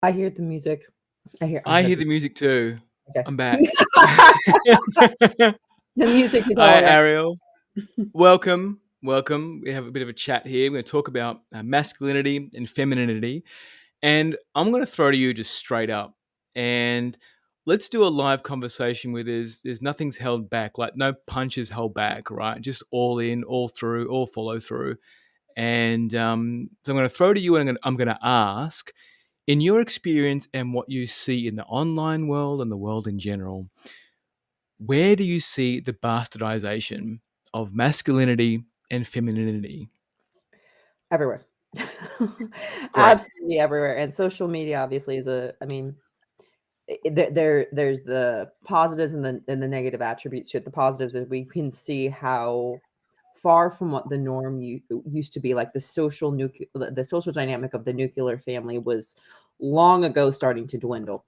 I hear the music. I I heard hear the music too. okay. I'm back. The music is all Hi, around. Ariel. Welcome. Welcome. We have a bit of a chat here. We're going to talk about masculinity and femininity. And I'm going to throw to you just straight up. And let's do a live conversation where there's nothing's held back, like no punches held back, right? Just all in, all through, all follow through. And so I'm going to throw to you and I'm going to ask, in your experience and what you see in the online world and the world in general, where do you see the bastardization of masculinity and femininity? Everywhere. Great. Absolutely everywhere, and social media obviously is I mean, there's the positives and the negative attributes to it. The positives is we can see how far from what the norm used to be, like the social dynamic of the nuclear family was long ago starting to dwindle.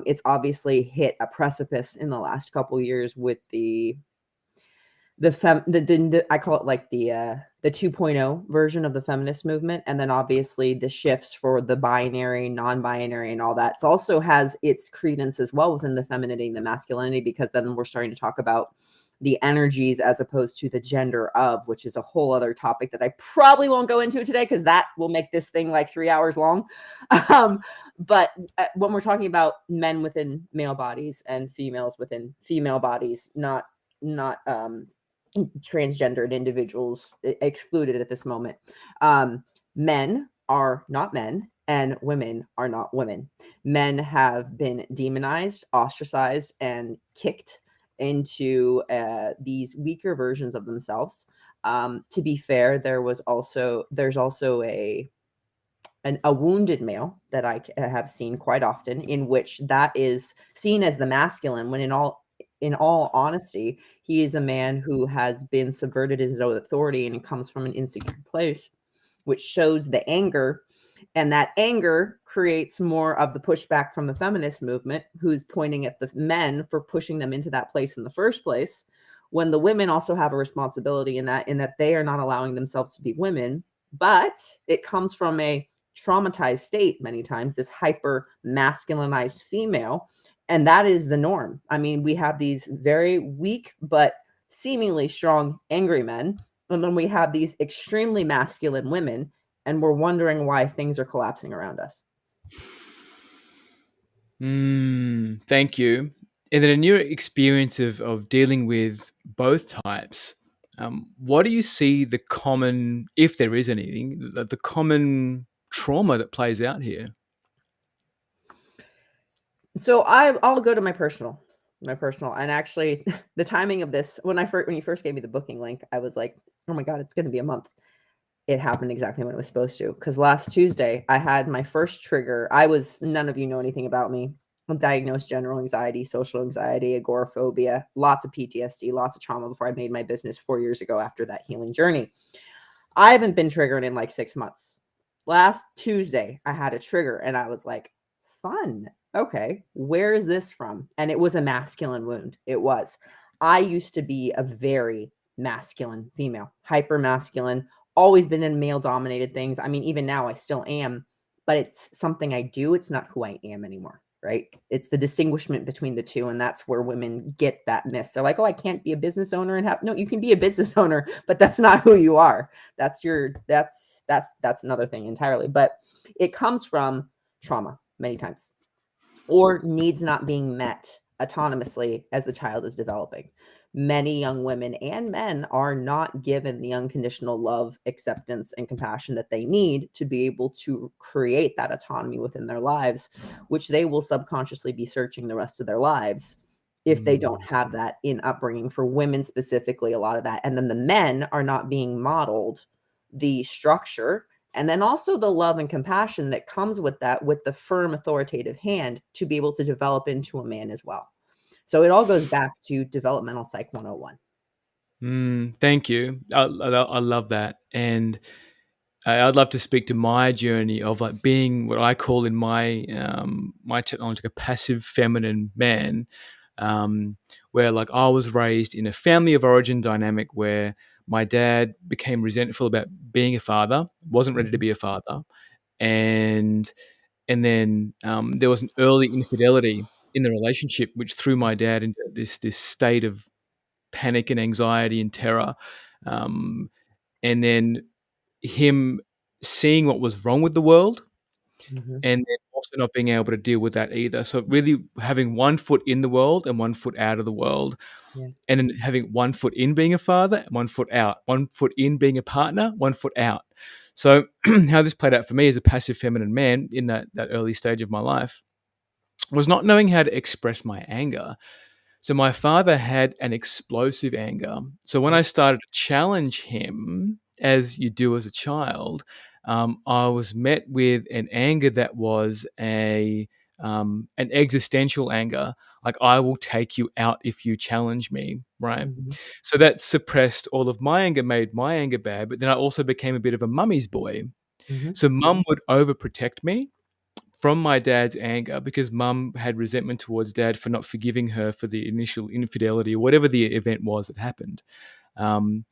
It's obviously hit a precipice in the last couple years with the I call it like the 2.0 version of the feminist movement, and then obviously the shifts for the binary, non-binary, and all that. It also has its credence as well within the femininity and the masculinity, because then we're starting to talk about the energies as opposed to the gender of, which is a whole other topic that I probably won't go into today because that will make this thing like 3 hours long. Um, but when we're talking about men within male bodies and females within female bodies, not transgendered individuals excluded at this moment. Men are not men and women are not women. Men have been demonized, ostracized, and kicked into these weaker versions of themselves. To be fair, there's also a wounded male that have seen quite often, in which that is seen as the masculine, when in all honesty, he is a man who has been subverted his own authority and comes from an insecure place, which shows the anger. And that anger creates more of the pushback from the feminist movement, who's pointing at the men for pushing them into that place in the first place, when the women also have a responsibility in that they are not allowing themselves to be women. But it comes from a traumatized state many times, this hyper masculinized female, and that is the norm. I mean, we have these very weak but seemingly strong angry men, and then we have these extremely masculine women, and we're wondering why things are collapsing around us. Thank you. And then in your experience of dealing with both types, what do you see the common, if there is anything, the common trauma that plays out here? So I'll go to my personal, and actually the timing of this, when you first gave me the booking link, I was like, oh my god, it's going to be a month. It happened exactly when it was supposed to, because last Tuesday I had my first trigger. None of you know anything about me. I'm diagnosed general anxiety, social anxiety, agoraphobia, lots of PTSD, lots of trauma before I made my business 4 years ago after that healing journey. I haven't been triggered in like 6 months. Last Tuesday, I had a trigger and I was like, fun. Okay, where is this from? And it was a masculine wound. It was. I used to be a very masculine female, hyper masculine, always been in male dominated things. I mean, even now I still am, but it's something I do. It's not who I am anymore. Right. It's the distinguishment between the two. And that's where women get that miss. They're like, oh, I can't be a business owner and have, no, you can be a business owner, but that's not who you are. That's another thing entirely. But it comes from trauma many times, or needs not being met autonomously as the child is developing. Many young women and men are not given the unconditional love, acceptance, and compassion that they need to be able to create that autonomy within their lives, which they will subconsciously be searching the rest of their lives if they don't Mm. have that in upbringing. For women specifically, a lot of that. And then the men are not being modeled the structure, and then also the love and compassion that comes with that, with the firm authoritative hand, to be able to develop into a man as well. So it all goes back to developmental psych 101. Thank you. I love that. And I'd love to speak to my journey of like being what I call in my technology like a passive feminine man, where like I was raised in a family of origin dynamic where my dad became resentful about being a father, wasn't ready to be a father, and and then there was an early infidelity in the relationship, which threw my dad into this state of panic and anxiety and terror. Um, and then him seeing what was wrong with the world, Mhm. and then also not being able to deal with that either. So really having one foot in the world and one foot out of the world, Yeah. and then having one foot in being a father and one foot out, one foot in being a partner, one foot out. So how this played out for me as a passive feminine man in that early stage of my life was not knowing how to express my anger. So my father had an explosive anger. So when Yeah. I started to challenge him, as you do as a child, I was met with an anger that was an existential anger, like I will take you out if you challenge me, right? Mhm. So that suppressed all of my anger, made my anger bad. But then I also became a bit of a mummy's boy. Mhm. So mum would overprotect me from my dad's anger because mum had resentment towards dad for not forgiving her for the initial infidelity or whatever the event was that happened. Um,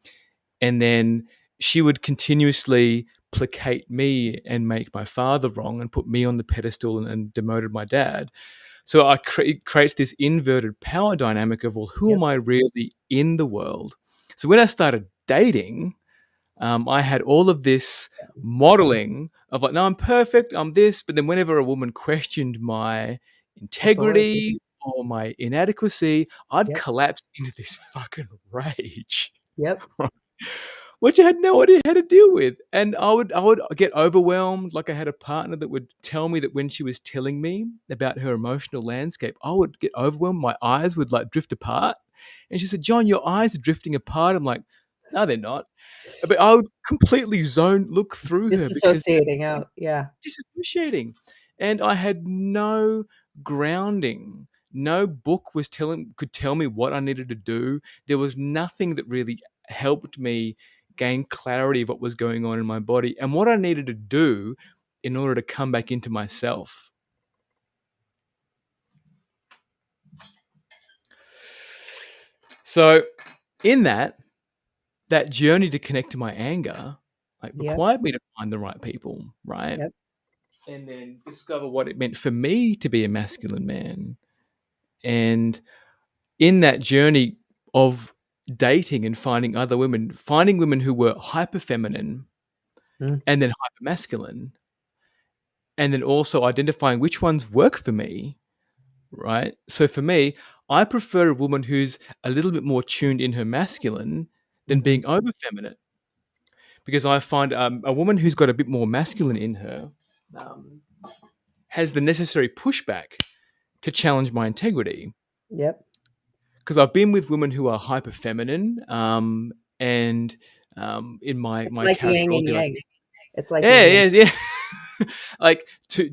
and then she would continuously placate me and make my father wrong and put me on the pedestal and demoted my dad. So it creates this inverted power dynamic of, well, who am Yep. I really in the world? So when I started dating, I had all of this modeling of like, no, I'm perfect, I'm this. But then whenever a woman questioned my Authority. integrity or my inadequacy, I'd Yep. collapse into this fucking rage, Yep. which I had no idea how to deal with. And I would get overwhelmed. Like I had a partner that would tell me that when she was telling me about her emotional landscape, I would get overwhelmed. My eyes would like drift apart. And she said, John, your eyes are drifting apart. I'm like, no, they're not. But I would completely look through her because Disassociating out. Yeah. disassociating. And I had no grounding. No book could tell me what I needed to do. There was nothing that really helped me gain clarity of what was going on in my body and what I needed to do in order to come back into myself. So in that journey to connect to my anger, like Yep. required me to find the right people, right? Yep. And then discover what it meant for me to be a masculine man. And in that journey of dating and finding women who were hyper feminine Mm. and then hyper masculine, and then also identifying which ones work for me, right? So for me, I prefer a woman who's a little bit more tuned in her masculine than Mhm. being over feminine, because I find a woman who's got a bit more masculine in her um, has the necessary pushback to challenge my integrity. Yep. Because I've been with women who are hyper feminine, and in It's my like character, yin I'll and be like, yang. It's like yeah, yin and yeah, yeah, like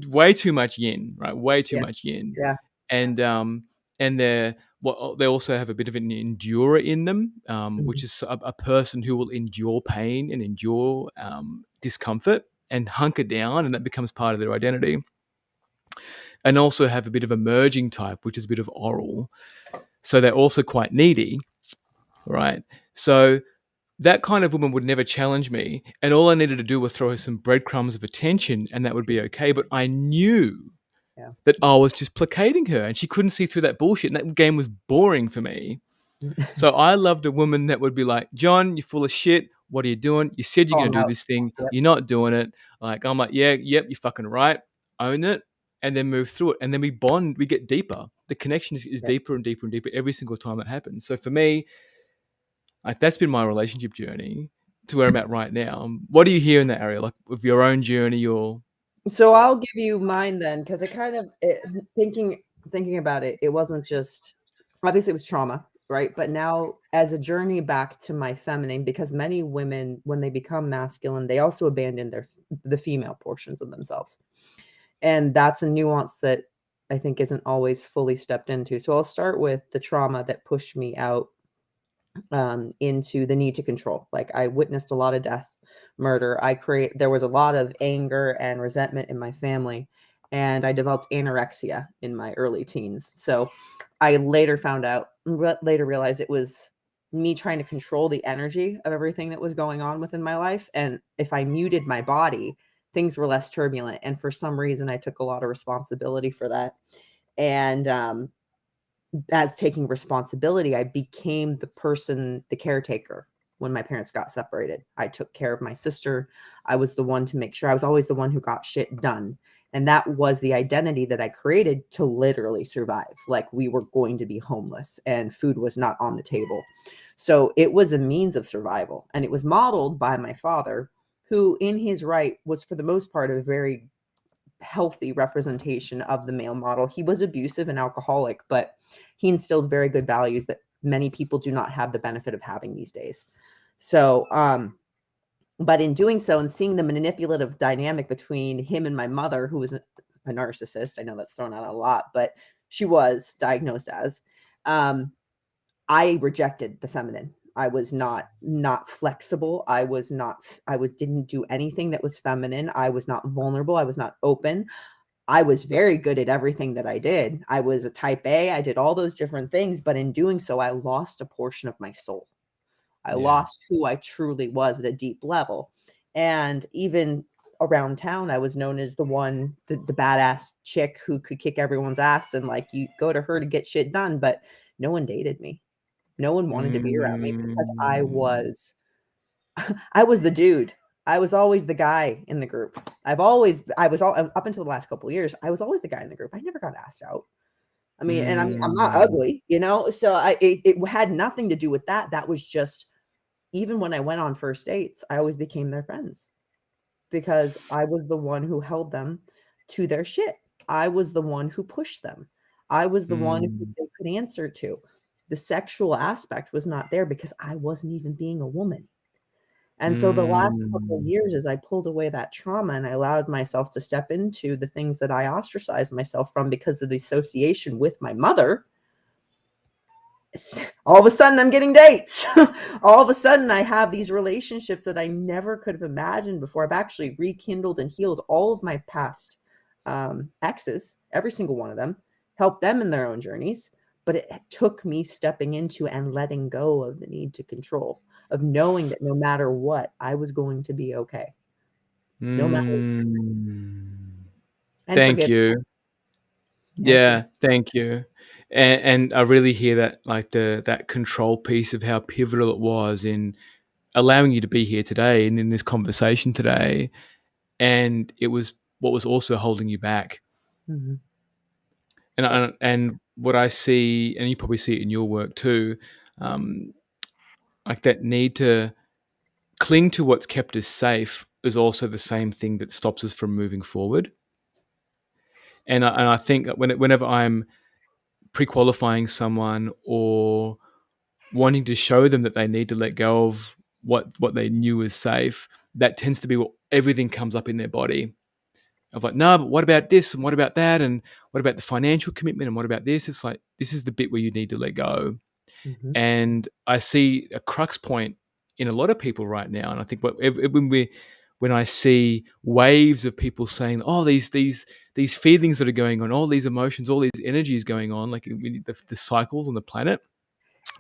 way too much yin, right? Way too yeah. much yin, Yeah. and they also have a bit of an endurer in them, which Mhm. is a person who will endure pain and endure discomfort and hunker down, and that becomes part of their identity. And also have a bit of a merging type, which is a bit of oral. So they're also quite needy, right? So that kind of woman would never challenge me. And all I needed to do was throw her some breadcrumbs of attention and that would be okay. But I knew Yeah. that I was just placating her and she couldn't see through that bullshit. And that game was boring for me. So I loved a woman that would be like, John, you're full of shit. What are you doing? You said you're Call going 'em to do out. this thing. Yep. You're not doing it. Like, I'm like, yeah, yep, you're fucking right. Own it. And then move through it. And then we bond, we get deeper. The connection is Yep. deeper and deeper and deeper every single time that happens. So for me, like that's been my relationship journey to where I'm at right now. What do you hear in that area, like with your own journey or? So I'll give you mine then, because it kind of thinking about it, it wasn't just obviously it was trauma, right? But now as a journey back to my feminine, because many women, when they become masculine, they also abandon the female portions of themselves. And that's a nuance that I think isn't always fully stepped into. So I'll start with the trauma that pushed me out into the need to control. Like I witnessed a lot of death, murder. There was a lot of anger and resentment in my family, and I developed anorexia in my early teens. So I later later realized it was me trying to control the energy of everything that was going on within my life. And if I muted my body, things were less turbulent. And for some reason, I took a lot of responsibility for that. And as taking responsibility, I became the person, the caretaker. When my parents got separated, I took care of my sister. I was the one to make sure. I was always the one who got shit done. And that was the identity that I created to literally survive. Like, we were going to be homeless and food was not on the table. So it was a means of survival. And it was modeled by my father, who, in his right, was for the most part a very healthy representation of the male model. He was abusive and alcoholic, but he instilled very good values that many people do not have the benefit of having these days. So, but in doing so and seeing the manipulative dynamic between him and my mother, who was a narcissist, I know that's thrown out a lot, but she was diagnosed as, I rejected the feminine. I was not flexible. I was didn't do anything that was feminine. I was not vulnerable. I was not open. I was very good at everything that I did. I was a type A. I did all those different things, but in doing so, I lost a portion of my soul. I Yeah. lost who I truly was at a deep level. And even around town, I was known as the badass chick who could kick everyone's ass, and like, you go to her to get shit done, but no one dated me. No one wanted to be around me because Mm. I was the dude. I was always the guy in the group. I was all up until the last couple of years, I was always the guy in the group. I never got asked out. I mean, and I'm not Mm. ugly, so it had nothing to do with that. That was just, even when I went on first dates, I always became their friends because I was the one who held them to their shit. I was the one who pushed them. I was the one who Mm. they could answer to. The sexual aspect was not there because I wasn't even being a woman. And so the last couple of Mm. years, as I pulled away that trauma and I allowed myself to step into the things that I ostracized myself from because of the association with my mother, all of a sudden I'm getting dates. All of a sudden I have these relationships that I never could have imagined before. I've actually rekindled and healed all of my past exes, every single one of them, helped them in their own journeys. But it took me stepping into and letting go of the need to control, of knowing that no matter what, I was going to be okay. No matter, Mm. and Thank forgive. you. Thank you. Yeah, thank you. And I really hear that, like, that control piece of how pivotal it was in allowing you to be here today and in this conversation today. And it was what was also holding you back. Mhm. And Yep. and what I see, and you probably see it in your work too, um, like that need to cling to what's kept us safe is also the same thing that stops us from moving forward. And I think that whenever I'm pre-qualifying someone or wanting to show them that they need to let go of what they knew was safe, that tends to be what everything comes up in their body. Of like, no, but what about this and what about that and what about the financial commitment and what about this? It's like, this is the bit where you need to let go. Mhm. And I see a crux point in a lot of people right now. And I think when I see waves of people saying, "Oh, these feelings that are going on, all these emotions, all these energies going on," like the cycles on the planet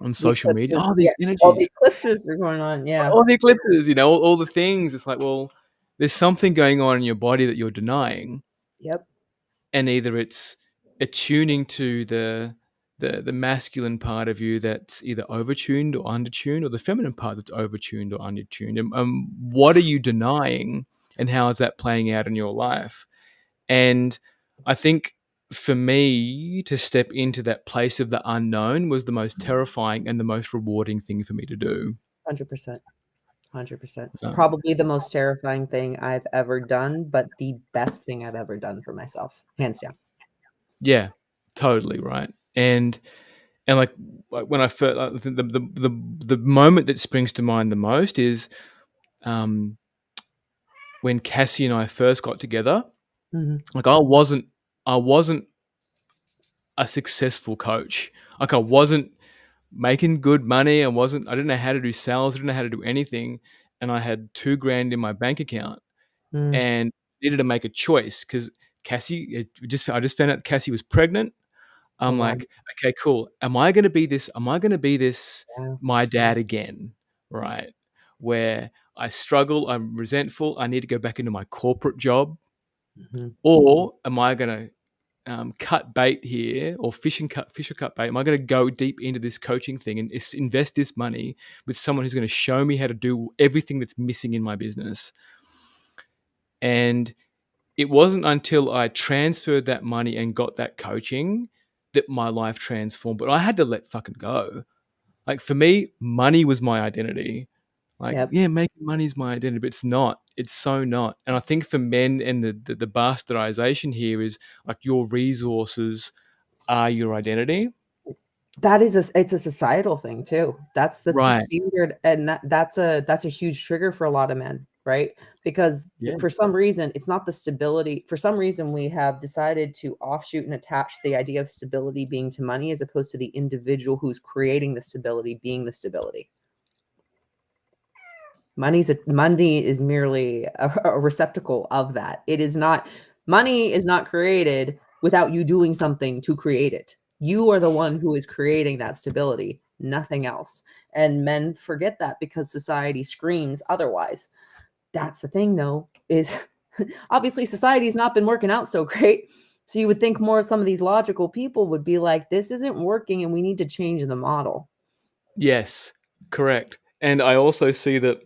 on The social media, eclipses, "Oh, yeah, these all the energies, eclipses are going on, yeah. all the eclipses, all the things." It's like, well, there's something going on in your body that you're denying, Yep. and either it's attuning to the masculine part of you that's either overtuned or undertuned, or the feminine part that's overtuned or undertuned. And what are you denying, and how is that playing out in your life? And I think for me to step into that place of the unknown was the most terrifying and the most rewarding thing for me to do. 100%, 100%. Um, Probably the most terrifying thing I've ever done, but the best thing I've ever done for myself, hands down. yeah, totally right. And like when I first the moment that springs to mind the most is um, when Cassie and I first got together. Mhm, Like I wasn't a successful coach. Like I wasn't making good money. I didn't know how to do sales. I didn't know how to do anything. And I had 2 grand in my bank account mm. and needed to make a choice because I just found out Cassie was pregnant. Oh, I'm wow. like, okay, cool. Am I going to be this? Am I going to be this Yeah. my dad again? Right. Where I struggle, I'm resentful, I need to go back into my corporate job, Mhm. or am I going to cut bait here, or fish or cut bait? Am I going to go deep into this coaching thing and invest this money with someone who's going to show me how to do everything that's missing in my business? And it wasn't until I transferred that money and got that coaching that my life transformed. But I had to let fucking go. Like, for me, money was my identity. Like, Yep. yeah, making money is my identity, but it's not. It's so not. And I think for men, and the bastardization here is like, your resources are your identity. That is it's a societal thing too. That's the Right. standard, and that's a huge trigger for a lot of men, right? Because Yeah. for some reason, it's not the stability. For some reason, we have decided to offshoot and attach the idea of stability being to money as opposed to the individual who's creating the stability being the stability. Money is merely a receptacle of that. It is not Money is not created without you doing something to create it. You are the one who is creating that stability, nothing else. And men forget that because society screams otherwise. That's the thing though, is obviously society's not been working out so great. So you would think more of some of these logical people would be like, this isn't working and we need to change the model. Yes, correct. And I also see that,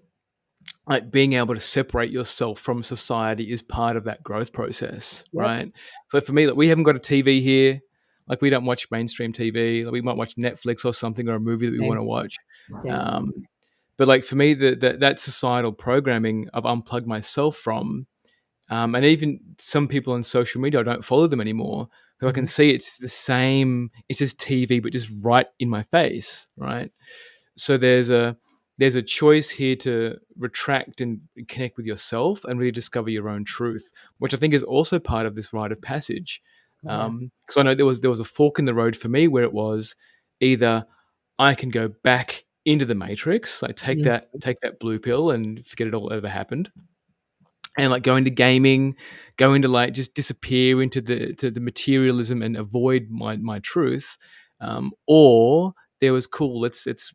like, being able to separate yourself from society is part of that growth process, Yep. right? So for me, like, we haven't got a TV here. Like, we don't watch mainstream TV. Like, we might watch Netflix or something, or a movie that we want Same. to watch. Same. Um, but like, for me, that societal programming I've unplugged myself from, and even some people on social media, I don't follow them anymore because I can Mhm. see it's the same. It's just TV, but just right in my face, right? So there's a choice here to retract and connect with yourself and really discover your own truth, which I think is also part of this rite of passage. Yeah. Because I know there was a fork in the road for me where it was either I can go back into the matrix, like Mhm. take that blue pill and forget it all ever happened, and like go into gaming, go into like just disappear into the materialism and avoid my truth, or there was cool. Let's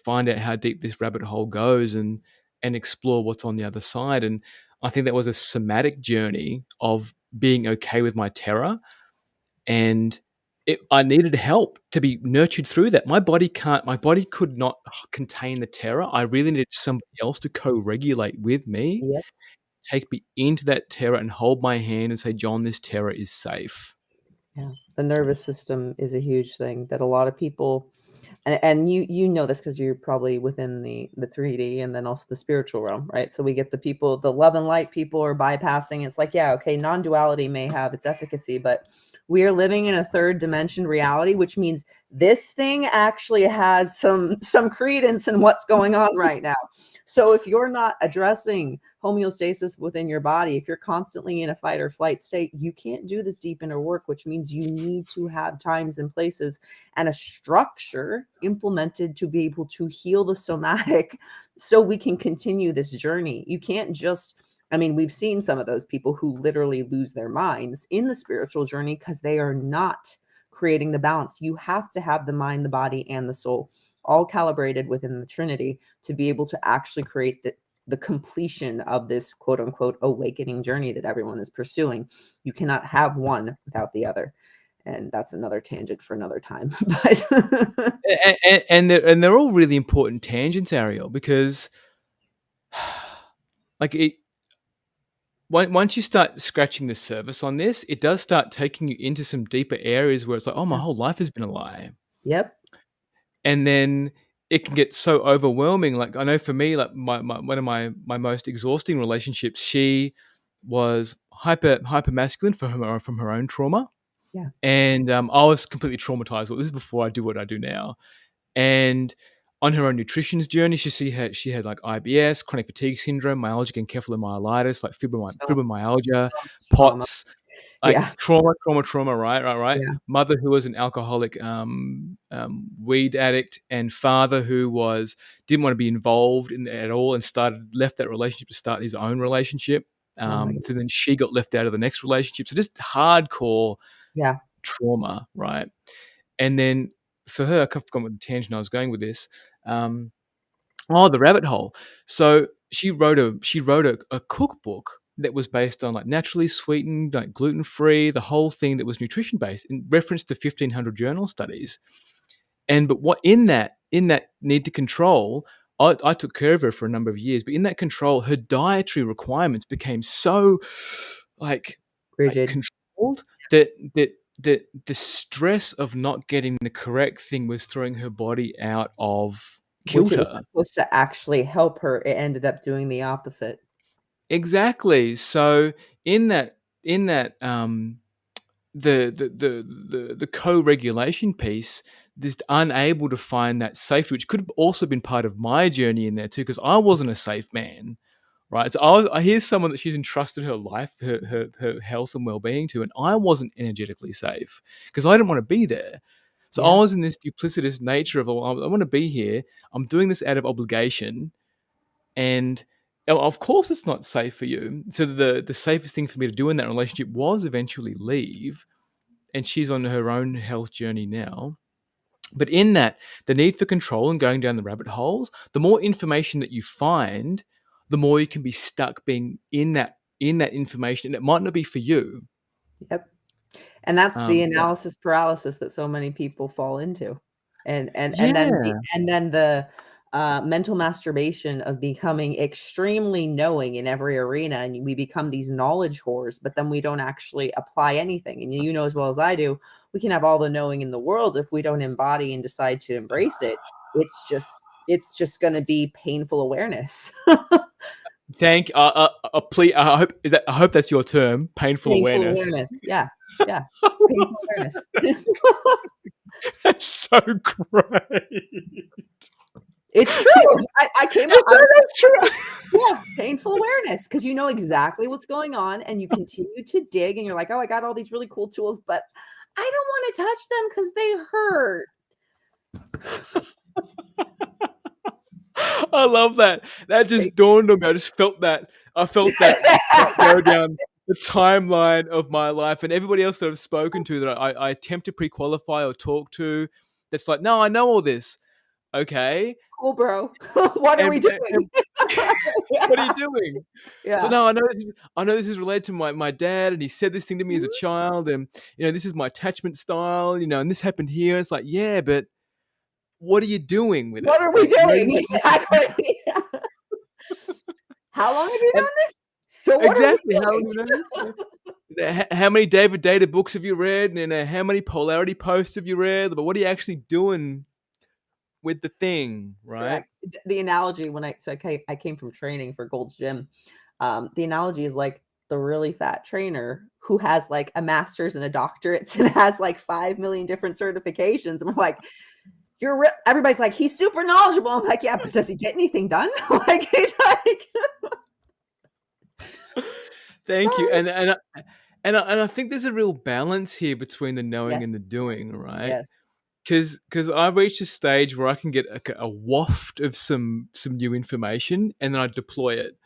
find out how deep this rabbit hole goes and explore what's on the other side. And I think that was a somatic journey of being okay with my terror, and I needed help to be nurtured through that. My body could not contain the terror. I really needed somebody else to co-regulate with me, Yep. take me into that terror and hold my hand and say, John, this terror is safe. Yeah, the nervous system is a huge thing that a lot of people, and you know this because you're probably within the 3D and then also the spiritual realm, right? So we get the people, the love and light people are bypassing. It's like, yeah, okay, non-duality may have its efficacy, but we are living in a third dimension reality, which means this thing actually has some credence in what's going on right now. So if you're not addressing homeostasis within your body, if you're constantly in a fight or flight state, you can't do this deep inner work, which means you need to have times and places and a structure implemented to be able to heal the somatic so we can continue this journey. You can't just, I mean, we've seen some of those people who literally lose their minds in the spiritual journey because they are not creating the balance. You have to have the mind, the body, and the soul all calibrated within the Trinity to be able to actually create the completion of this quote unquote awakening journey that everyone is pursuing. You cannot have one without the other. And that's another tangent for another time. But And they're all really important tangents, Ariel, because like once you start scratching the surface on this, it does start taking you into some deeper areas where it's like, oh, my yeah. whole life has been a lie. Yep. And then it can get so overwhelming. Like, I know for me, like one of my most exhausting relationships, she was hyper masculine from her own trauma, Yeah. and I was completely traumatized. Well, this is before I do what I do now. And on her own nutrition's journey, she had like IBS, chronic fatigue syndrome, myalgic encephalomyelitis, like So fibromyalgia, much trauma. POTS, like Yeah. trauma, right. Yeah. Mother who was an alcoholic, weed addict, and father who was didn't want to be involved in at all, and left that relationship to start his own relationship. Oh my God. So then she got left out of the next relationship. So just hardcore Yeah. trauma, right? And then for her, I forgot what the tangent I was going with this. The rabbit hole. So she wrote a cookbook that was based on like naturally sweetened, like gluten free, the whole thing that was nutrition based in reference to 1,500 journal studies. And but what in that need to control, I took care of her for a number of years, but in that control, her dietary requirements became so like Rigid, controlled that the stress of not getting the correct thing was throwing her body out of which it was kilter. supposed to actually help her, it ended up doing the opposite. Exactly. So in that the co-regulation piece, just unable to find that safety, which could have also been part of my journey in there too, because I wasn't a safe man, right? So here's someone that she's entrusted her life, her health and well-being to, and I wasn't energetically safe because I didn't want to be there. So I Yeah. was in this duplicitous nature of, oh, I want to be here. I'm doing this out of obligation, and of course it's not safe for you. So the safest thing for me to do in that relationship was eventually leave, and she's on her own health journey now. But in that, the need for control and going down the rabbit holes, the more information that you find, the more you can be stuck being in that information, and it might not be for you. Yep. And that's the Yeah, analysis paralysis that so many people fall into. yeah, And then the mental masturbation of becoming extremely knowing in every arena, and we become these knowledge whores, but then we don't actually apply anything. And you know as well as I do, we can have all the knowing in the world if we don't embody and decide to embrace it. It's just going to be painful awareness. Thank. Please. I hope that's your term. Painful Painful awareness. awareness. Yeah. Yeah. It's painful awareness. That's so great. It's true. I came up. That's true. Yeah, painful awareness, because you know exactly what's going on and you continue to dig and you're like, "Oh, I got all these really cool tools, but I don't wanna touch them because they hurt." I love that. That just dawned on me. I just felt that. I felt that go down the timeline of my life, and everybody else that I've spoken to that I attempt to pre-qualify or talk to. That's like, no, I know all this. Okay, Cool, bro. What are and, we and, doing? and what are you doing? So Yeah. no, I know this is related to my dad, and he said this thing to me as a Mhm. child, and this is my attachment style, and this happened here. It's like, yeah, but what are you doing with it? What are we Like, doing? Exactly. How long have you and done this? So what are we exactly, how long doing? have you done this? How many David Data books have you read, and how many polarity posts have you read? But what are you actually doing with the thing, right? Correct. The analogy when I came from training for Gold's Gym, the analogy is like the really fat trainer who has like a master's and a doctorate and has like 5 million different certifications. And we're like, everybody's like, he's super knowledgeable. I'm like, yeah, but does he get anything done? Like, he's like, Thank you, sorry. and I think there's a real balance here between the knowing Yes, and the doing, right? yes, Because I've reached a stage where I can get a waft of some new information, and then I deploy it,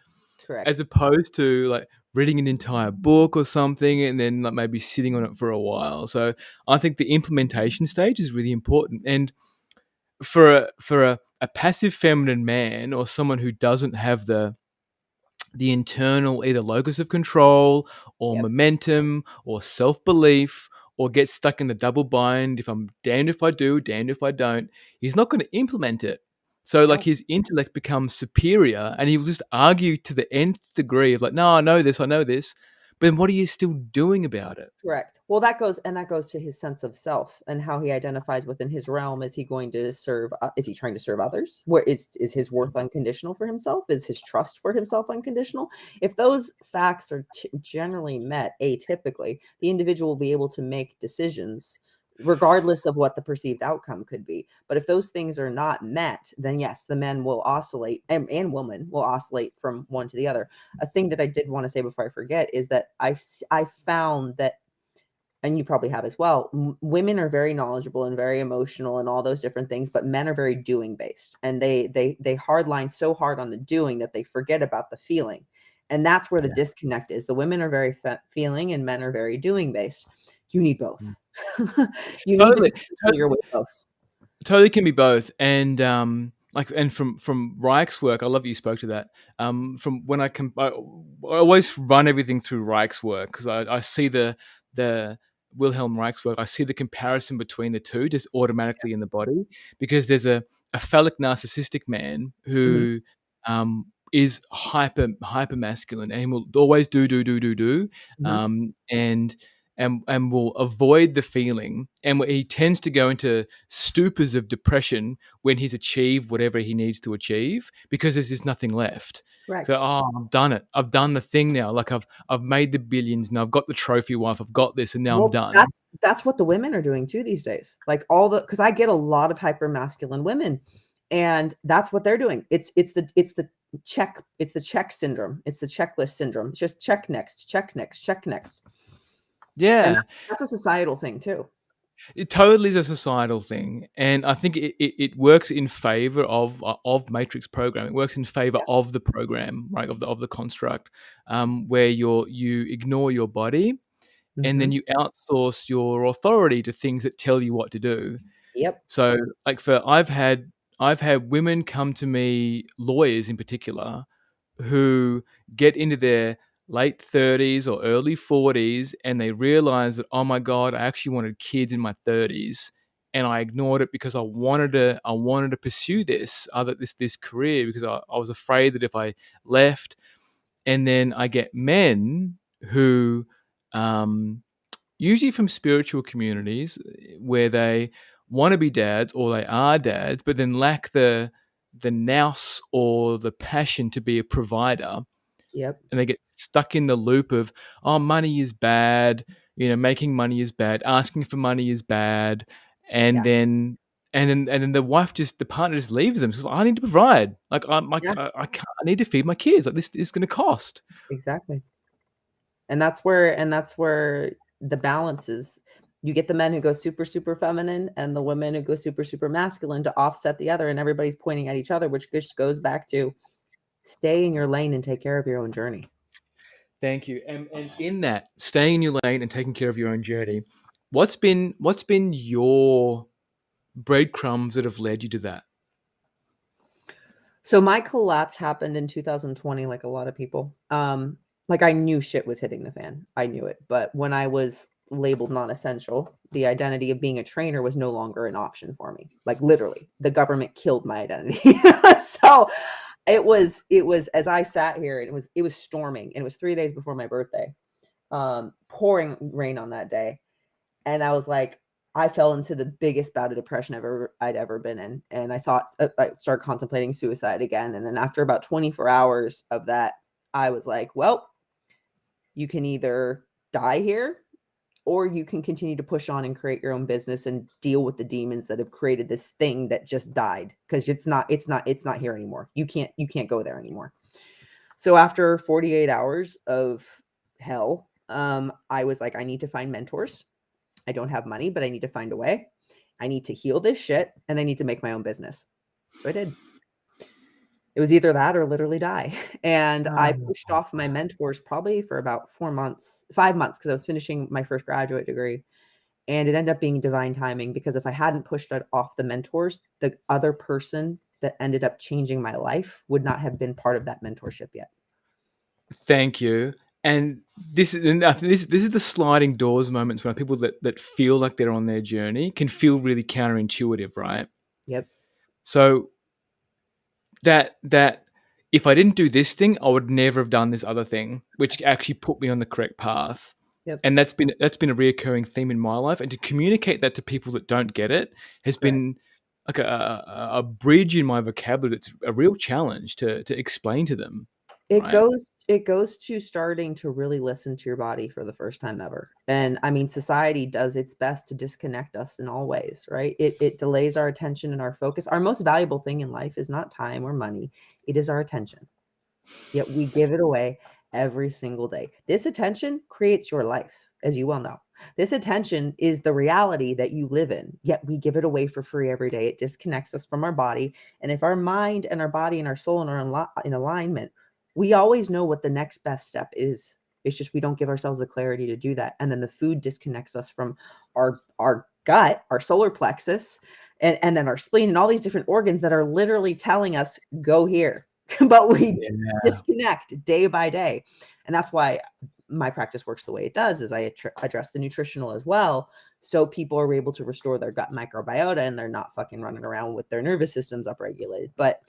correct. as opposed to like reading an entire book or something and then like maybe sitting on it for a while. So I think the implementation stage is really important. And for a passive feminine man, or someone who doesn't have the internal either locus of control or Yep, momentum or self-belief, or get stuck in the double bind, if I'm damned if I do, damned if I don't, he's not going to implement it. So like no. his intellect becomes superior, and he will just argue to the nth degree of like, no, I know this, but then what are you still doing about it? Correct. Well, that goes to his sense of self and how he identifies within his realm. Is he going to serve? Is he trying to serve others? Where is his worth unconditional for himself? Is his trust for himself unconditional? If those facts are generally met, atypically, the individual will be able to make decisions regardless of what the perceived outcome could be. But if those things are not met, then yes, the men will oscillate, and women will oscillate from one to the other. A thing that I did want to say before I forget is that I found that, and you probably have as well, women are very knowledgeable and very emotional and all those different things, but men are very doing based, and they hardline so hard on the doing that they forget about the feeling, and that's where the Yeah. disconnect is. The women are very feeling and men are very doing based. You need Mm. both. You need to Totally. be familiar with both. Totally can be both. And like, and from Reich's work, I love that you spoke to that. From when I always run everything through Reich's work because I see the Wilhelm Reich's work. I see the comparison between the two just automatically in the body because there's a phallic narcissistic man Mhm, who is hyper masculine and will always do, mhm. and and will avoid the feeling, and he tends to go into stupors of depression when he's achieved whatever he needs to achieve because there's just nothing left. So, Correct. oh, I've done it. I've done the thing now. Like I've made the billions and I've got the trophy wife. I've got this and now I'm Well, done. that's what the women are doing too these days. Like all the because I get a lot of hyper masculine women, and that's what they're doing. It's the check syndrome. It's the checklist syndrome. It's just check next, check next, check next, and Yeah. that's a societal thing too. It totally is a societal thing, and I think it works in favor of matrix programming. It works in favor Yeah. of the program, right? Of the construct, where you ignore your body, and then Mhm. you outsource your authority to things that tell you what to do. Yep. So, like for I've had women come to me, lawyers in particular, who get into their late 30s or early 40s and they realize that, oh my god, I actually wanted kids in my 30s and I ignored it because I wanted to pursue this career because I was afraid that if I left. And then I get men who usually from spiritual communities where they want to be dads or they are dads but then lack the nous or the passion to be a provider, Yep. and they get stuck in the loop of, oh, money is bad, making money is bad, asking for money is bad, and Yeah. then the partner just leaves them. She's like, I need to provide, like Yeah. I can't, I need to feed my kids, like this is going to cost. Exactly. And that's where the balance is. You get the men who go super, super feminine and the women who go super, super masculine to offset the other, and everybody's pointing at each other, which just goes back to stay in your lane and take care of your own journey. Thank you. And in that, staying in your lane and taking care of your own journey, what's been your breadcrumbs that have led you to that? So my collapse happened in 2020, like a lot of people. Like I knew shit was hitting the fan. I knew it. But when I was labeled non-essential, the identity of being a trainer was no longer an option for me. Like literally, the government killed my identity. So it was as I sat here, it was storming, and it was 3 days before my birthday. Pouring rain on that day. And I was like, I fell into the biggest bout of depression I'd ever been in, and I thought I started contemplating suicide again. And then after about 24 hours of that, I was like, well, you can either die here or you can continue to push on and create your own business and deal with the demons that have created this thing that just died, because it's not here anymore. You can't go there anymore. So after 48 hours of hell, I was like, I need to find mentors. I don't have money, but I need to find a way. I need to heal this shit and I need to make my own business. So I did. It was either that or literally die. And I Oh. pushed off my mentors probably for about 4 months, 5 months, because I was finishing my first graduate degree. And it ended up being divine timing, because if I hadn't pushed it off the mentors, the other person that ended up changing my life would not have been part of that mentorship yet. Thank you. And I think this is the sliding doors moments when people that feel like they're on their journey can feel really counterintuitive, right? Yep. So that if I didn't do this thing, I would never have done this other thing, which actually put me on the correct path. Yep. And that's been a reoccurring theme in my life. And to communicate that to people that don't get it has Correct. been like a bridge in my vocabulary. That's a real challenge to explain to them, right? It goes to starting to really listen to your body for the first time ever. And I mean, society does its best to disconnect us in all ways, right? It delays our attention and our focus. Our most valuable thing in life is not time or money. It is our attention. Yet we give it away every single day. This attention creates your life, as you well know. This attention is the reality that you live in, yet we give it away for free every day. It disconnects us from our body. And if our mind and our body and our soul are in alignment, we always know what the next best step is. It's just we don't give ourselves the clarity to do that. And then the food disconnects us from our gut, our solar plexus, and then our spleen and all these different organs that are literally telling us go here. But we Yeah. disconnect day by day. And that's why my practice works the way it does, is I address the nutritional as well, so people are able to restore their gut microbiota and they're not fucking running around with their nervous systems upregulated. But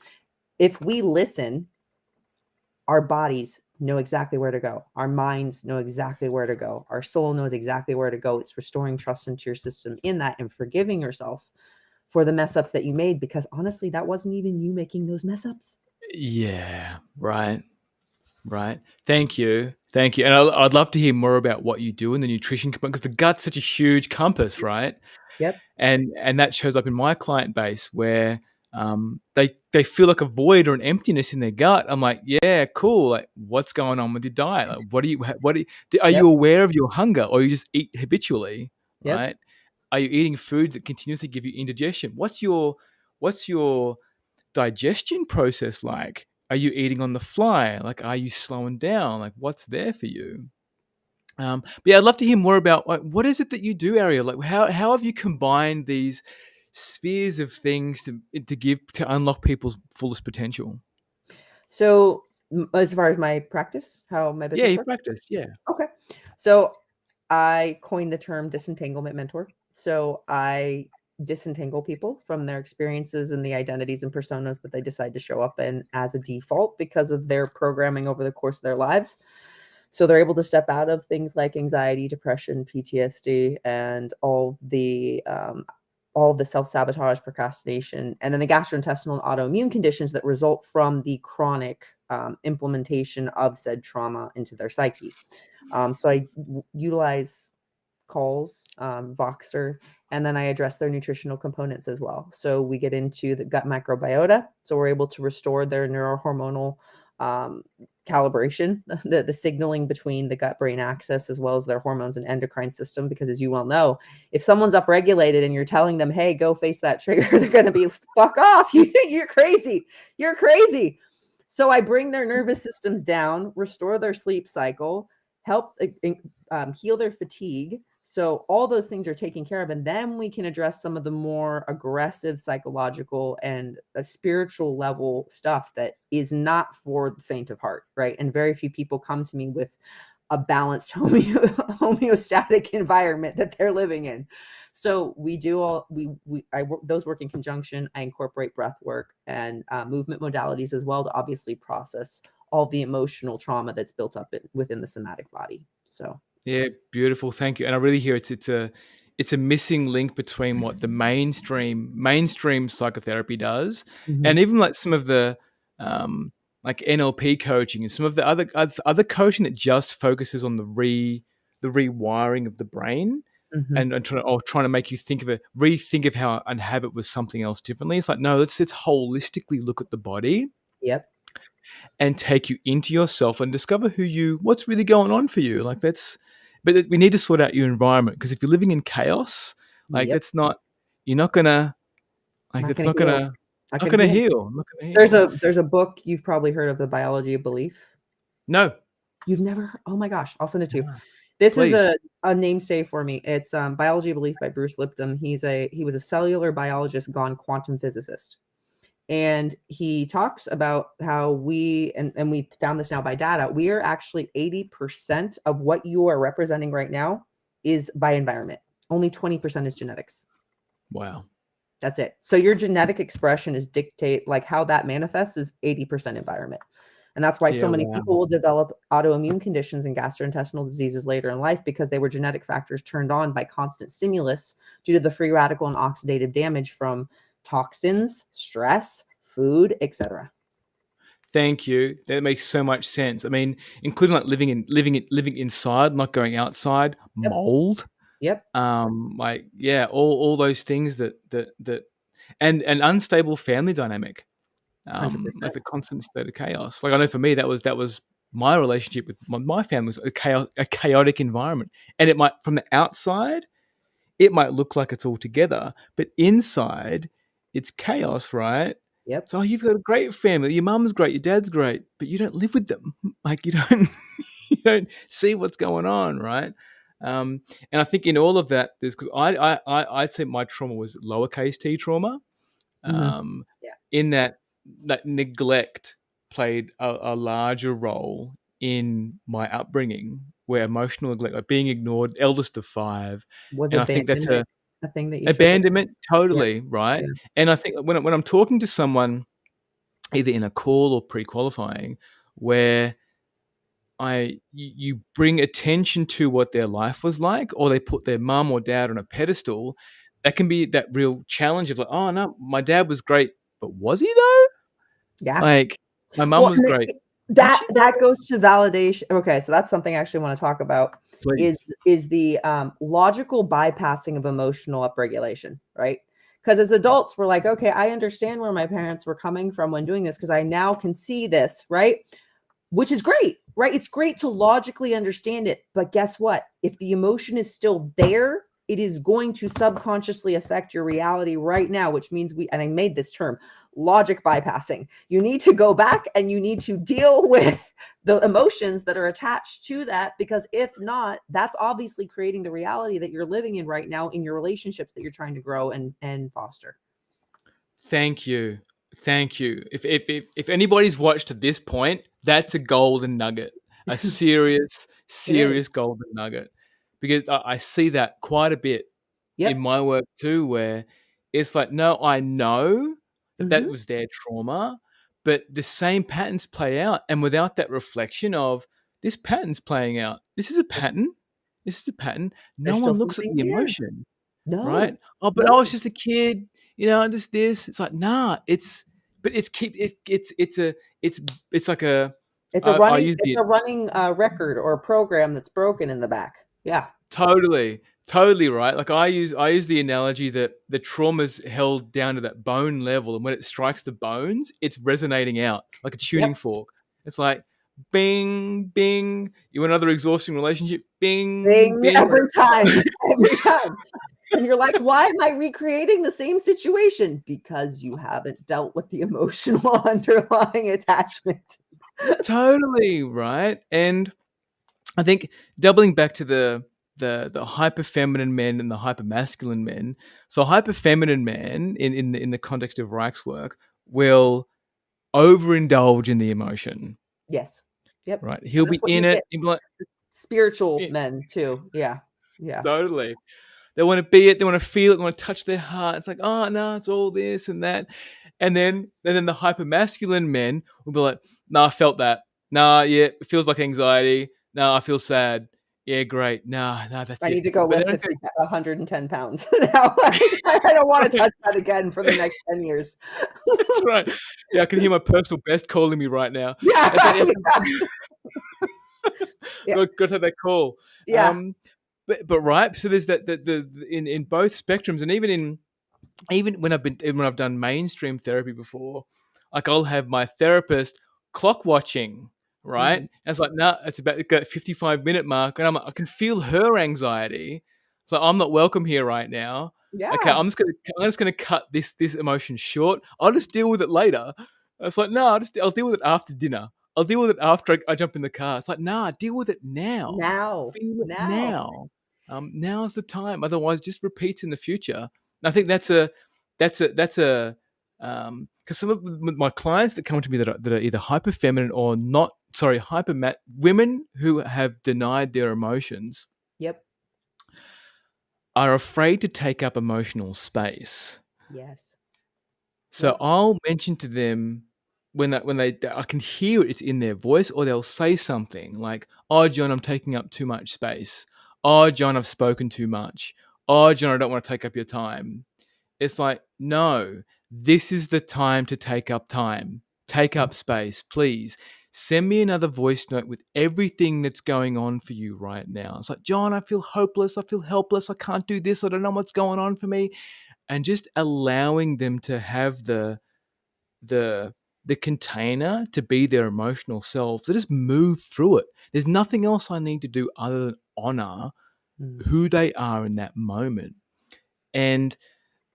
if we listen, our bodies know exactly where to go. Our minds know exactly where to go. Our soul knows exactly where to go. It's restoring trust into your system in that, and forgiving yourself for the mess ups that you made, because honestly, that wasn't even you making those mess ups. Yeah. Right. Right. Thank you. Thank you. And I'd love to hear more about what you do in the nutrition component, because the gut's such a huge compass, right? Yep. And that shows up in my client base where they feel like a void or an emptiness in their gut. I'm like, yeah, cool. Like, what's going on with your diet? Like, are Yep. you aware of your hunger, or you just eat habitually, Yep. right? Are you eating foods that continuously give you indigestion? What's your digestion process like? Are you eating on the fly? Like, are you slowing down? Like, what's there for you? But yeah, I'd love to hear more about, like, what is it that you do, Ariel? Like, how have you combined these spheres of things to unlock people's fullest potential? So, as far as my practice, how my Yeah, business you works. practice. Yeah. Okay. So I coined the term disentanglement mentor. So I disentangle people from their experiences and the identities and personas that they decide to show up in as a default because of their programming over the course of their lives. So they're able to step out of things like anxiety, depression, PTSD, and all of the self-sabotage, procrastination, and then the gastrointestinal and autoimmune conditions that result from the chronic implementation of said trauma into their psyche. So I utilize calls, Voxer, and then I address their nutritional components as well. So we get into the gut microbiota. So we're able to restore their neurohormonal um, calibration, the signaling between the gut brain axis as well as their hormones and endocrine system. Because as you well know, if someone's upregulated and you're telling them, hey, go face that trigger, they're going to be, fuck off. You're crazy. You're crazy. So I bring their nervous systems down, restore their sleep cycle, help heal their fatigue. So all those things are taken care of, and then we can address some of the more aggressive psychological and spiritual level stuff that is not for the faint of heart, right? And very few people come to me with a balanced homeostatic environment that they're living in. So we do all those work in conjunction. I incorporate breath work and movement modalities as well to obviously process all the emotional trauma that's built up within the somatic body. So Yeah, beautiful. Thank you. And I really hear it's a missing link between what the mainstream psychotherapy does, mhm, and even like some of the like NLP coaching and some of the other coaching that just focuses on the rewiring of the brain, mhm, and trying to make you rethink of how a habit was something else differently. It's like, no, let's holistically look at the body yep, and take you into yourself and discover what's really going on for you. Like, we need to sort out your environment, because if you're living in chaos, like, yep. you're not gonna, like, Not it's gonna heal. Not not gonna gonna heal. heal, not gonna There's heal. a book you've probably heard of, The Biology of Belief. No, You've never heard? Oh my gosh, I'll send it to you. This is please. a namesay for me. It's Biology of Belief by Bruce Lipton. He was a cellular biologist gone quantum physicist. And he talks about how and we found this now by data, we are actually 80% of what you are representing right now is by environment. Only 20% is genetics. Wow. That's it. So your genetic expression is dictate, like how that manifests is 80% environment. And that's why so Yeah. many Wow. people will develop autoimmune conditions and gastrointestinal diseases later in life, because they were genetic factors turned on by constant stimulus due to the free radical and oxidative damage from toxins, stress, food, etc. Thank you. That makes so much sense. I mean, including like living inside, not going outside, Yep. mold, Yep. like, yeah, all those things that and unstable family dynamic, like 100%. the constant state of chaos. Like, I know for me, that was my relationship with my family, was a chaotic environment, and it might, from the outside, it might look like it's all together, but inside, it's chaos, right? Yep. So you've got a great family. Your mum's great, your dad's great, but you don't live with them. Like, you don't you don't see what's going on, right? And I think in all of that, there's because I'd say my trauma was lowercase t trauma, Mhm. um, Yeah. in that neglect played a larger role in my upbringing, where emotional neglect, like being ignored, eldest of five, Was and I think that's abandonment a thing that you struggled with? abandonment, Yeah, totally right. yeah, And I think when I'm talking to someone, either in a call or pre-qualifying, where you bring attention to what their life was like, or they put their mum or dad on a pedestal, that can be that real challenge of like, oh no, my dad was great, but was he though? yeah. Like, my mum Well, was and great. Was that she that though? goes to validation. Okay, so that's something I actually wanna talk about Please. is the, logical bypassing of emotional upregulation, right? Because as adults, we're like, "Okay, I understand where my parents were coming from when doing this because I now can see this," right? Which is great, right? It's great to logically understand it, but guess what? If the emotion is still there, it is going to subconsciously affect your reality right now, which means and I made this term, logic bypassing. You need to go back and you need to deal with the emotions that are attached to that because if not, that's obviously creating the reality that you're living in right now in your relationships that you're trying to grow and foster. Thank you. Thank you. If anybody's watched to this point, that's a golden nugget. A serious, It serious is. golden nugget. Because I see that quite a bit in Yep. my work too, where it's like, no, I know that that Mhm. was their trauma, but the same patterns play out. And without that reflection of this pattern's playing out, this is a pattern. This is a pattern. No There's still one looks at something the there. emotion, right? No. Oh, but I was No. just a kid, just this. It's like, nah, but it's keep it, it's it's like a I use It's the a running, record or a program that's broken in the back. Yeah. totally, totally right. Like I use the analogy that the trauma's held down to that bone level, and when it strikes the bones, it's resonating out like a tuning Yep. fork. It's like bing, bing. You want another exhausting relationship? Bing, Thing bing. every time, every time. And you're like, "Why am I recreating the same situation?" Because you haven't dealt with the emotional underlying attachment. Totally right. And I think doubling back to the hyper feminine men and the hyper masculine men. So a hyper feminine man in the context of Reich's work will overindulge in the emotion, Yes. Yep. right? He'll And be that's what in you it. get He'll be like, spiritual "Eh, men too. Yeah. Yeah. totally. They want to be it. They want to feel it. They want to touch their heart. It's like, oh no, it's all this and that. And then the hyper masculine men will be like, nah, I felt that. Nah, yeah, it feels like anxiety. Nah, I feel sad. Yeah, great. Nah, that's I it. need to go But they lift don't go, 110 pounds now. I don't wanna touch that again for the next 10 years. that's right. Yeah, I can hear my personal best calling me right now. It's like, Yeah. yeah, Yes. Yeah. got to take that call. Yeah. Um, but right. So there's that the in both spectrums, and even when I've done mainstream therapy before, like I'll have my therapist clock watching, right? Mhm. And it's like, nah, it's about the 55-minute mark, and I can feel her anxiety. So I'm not welcome here right now. Okay, Yeah. I'm just gonna cut this emotion short. I'll just deal with it later. It's like, no, I'll deal with it after dinner. I'll deal with it after I jump in the car. It's like, nah, deal with it now. Now. Feel it Now. now. Now's the time. Otherwise, just repeats in the future. I think that's a because some of my clients that come to me that are either hyper feminine or not, sorry, women who have denied their emotions Yep. are afraid to take up emotional space. Yes. So Yep. I'll mention to them when they I can hear it's in their voice, or they'll say something like, "Oh, John, I'm taking up too much space. Oh, John, I've spoken too much. Oh, John, I don't want to take up your time." It's like, no, this is the time to take up time. Take Mhm. up space, please. Send me another voice note with everything that's going on for you right now. It's like, John, I feel hopeless. I feel helpless. I can't do this. I don't know what's going on for me. And just allowing them to have the the container to be their emotional selves. To just move through it. There's nothing else I need to do other than honor Mm. who they are in that moment. And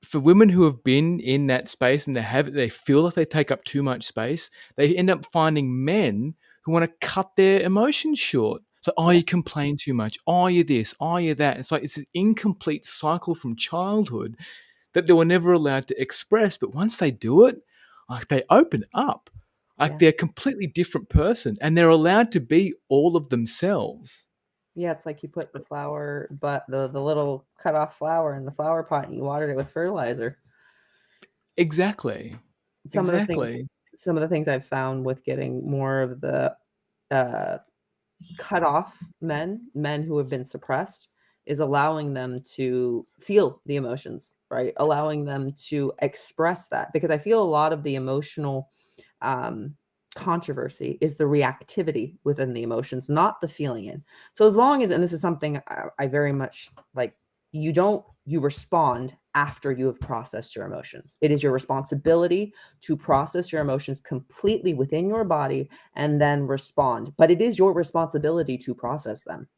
for women who have been in that space and they feel like they take up too much space, they end up finding men who want to cut their emotions short. So, oh, Yeah. you complain too much. Oh, you're this. Oh, you're that. It's like it's an incomplete cycle from childhood that they were never allowed to express. But once they do it, like they open up. Like Yeah. they're a completely different person and they're allowed to be all of themselves. Yeah, it's like you put the flower, but the little cut off flower in the flower pot and you watered it with fertilizer. Exactly. Some of the things Exactly. some of the things I've found with getting more of the uh cut off men who have been suppressed, is allowing them to feel the emotions, right? Allowing them to express that, because I feel a lot of the emotional um, controversy is the reactivity within the emotions, not the feeling in. So as long as, and this is something I very much like, you respond after you have processed your emotions. It is your responsibility to process your emotions completely within your body and then respond. But it is your responsibility to process them.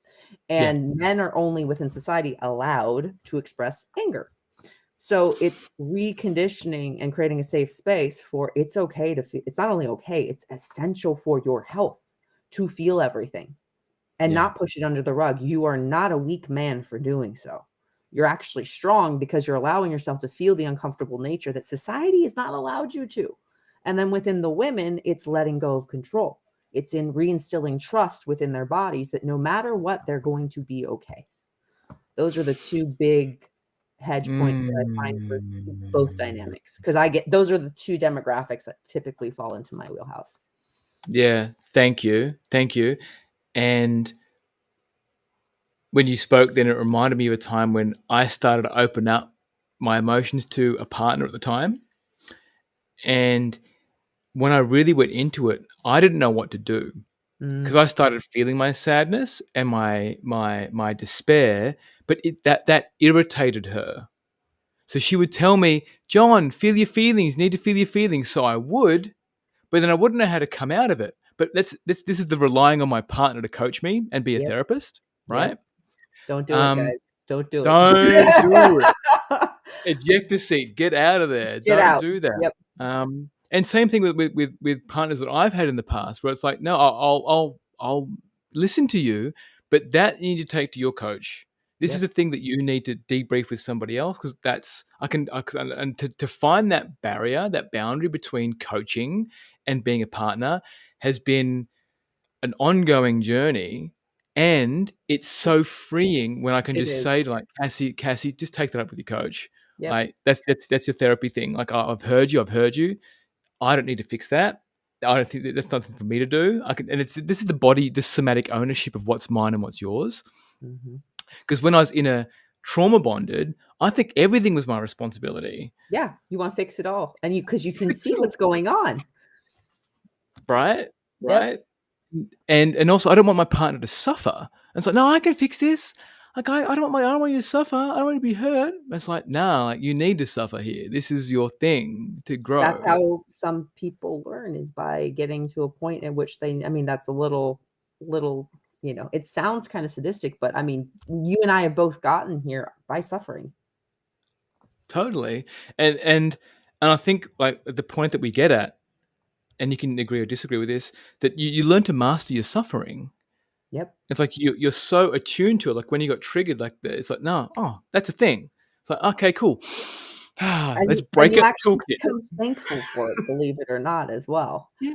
Yeah. And men are only within society allowed to express anger. So it's reconditioning and creating a safe space for it's okay to feel. It's not only okay, it's essential for your health to feel everything and Yeah. not push it under the rug. You are not a weak man for doing so. You're actually strong because you're allowing yourself to feel the uncomfortable nature that society has not allowed you to. And then within the women, it's letting go of control. It's in reinstilling trust within their bodies that no matter what, they're going to be okay. Those are the two big hedge points that I find for both Mm. dynamics, because I get those are the two demographics that typically fall into my wheelhouse. Yeah. Thank you. Thank you. And when you spoke, then it reminded me of a time when I started to open up my emotions to a partner at the time. And when I really went into it, I didn't know what to do because Mm, I started feeling my sadness and my despair, but that irritated her. So she would tell me, John, feel your feelings, need to feel your feelings. So I would, but then I wouldn't know how to come out of it. But this is the relying on my partner to coach me and be a yep, therapist, right? yep. Don't do it, Um, guys. Don't do it. don't do it. Ejector seat, get out of there. Get Don't out. do that. Yep. And same thing with partners that I've had in the past, where it's like, no, I'll listen to you, but that you need to take to your coach. This is Yep. a thing that you need to debrief with somebody else because that's and to find that barrier, that boundary between coaching and being a partner has been an ongoing journey, and it's so freeing when I can It just say is. to like Cassie, just take that up with your coach. Yep. Like that's your therapy thing. Like I've heard you, I've heard you. I don't need to fix that. I don't think that's nothing for me to do. I can, and this is the body, the somatic ownership of what's mine and what's yours. Mhm. Because when I was in a trauma bonded, I think everything was my responsibility. Yeah, you wanna fix it all, and you because you can Fix see it all, what's going on. right? Yep. Right? And also I don't want my partner to suffer. And it's like, no, I can fix this. Like I don't want you to suffer. I don't want you to be hurt. It's like, no, like you need to suffer here. This is your thing to That's grow. how some people learn, is by getting to a point in which they, I mean, that's a little, it sounds kinda sadistic, but I mean, you and I have both gotten here by suffering. Totally. And I think like the point that we get at, and you can agree or disagree with this, that you learn to master your suffering. Yep. It's like you're so attuned to it. Like when you got triggered, like it's like, no, oh, that's a thing. It's like, okay, cool. Let's And break you it, actually toolkit. become thankful for it, believe it or not, as well. Yeah.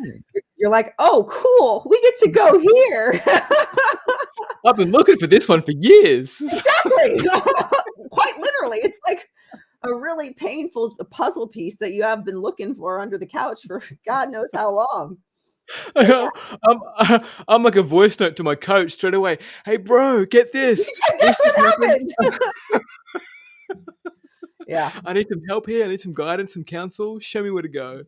You're like, "Oh, cool, we get to go here." I've been looking for this one for years. Exactly. Quite literally, it's like a really painful puzzle piece that you have been looking for under the couch for God knows how long. But yeah, I'm like a voice note to my coach straight away. Hey, bro, get this. guess This what just happened. happened? Yeah. I need some help here. I need some guidance, some counsel. Show me where to go.